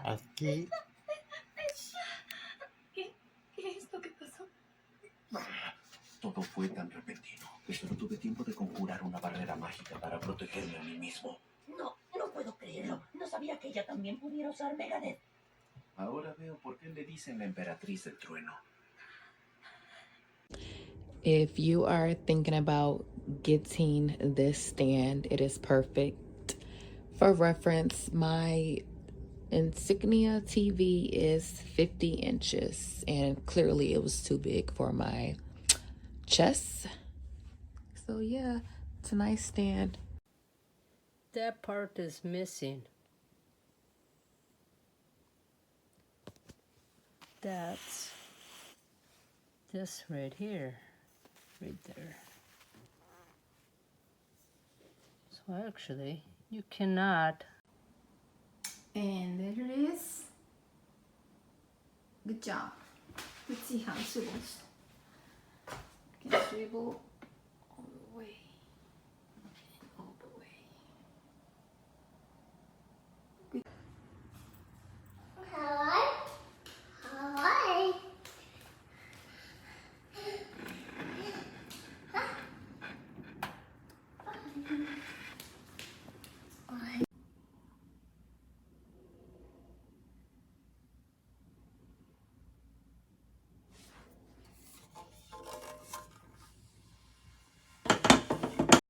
Aquí. ¿Qué es lo que pasó? Todo fue tan repentino que solo tuve tiempo de conjurar una barrera mágica para protegerme a mí mismo. No puedo creerlo. No sabía que ella también pudiera usar Megadeth. Ahora veo por qué le dicen la emperatriz del trueno. If you are thinking about getting this stand, it is perfect. For reference, my Insignia TV is 50 inches, and clearly it was too big for my chest. So yeah, it's a nice stand. That part is missing. That's this right here, right there. So actually, you cannot. And there it is. Good job. Let's see how it swivels. Can swivel all the way.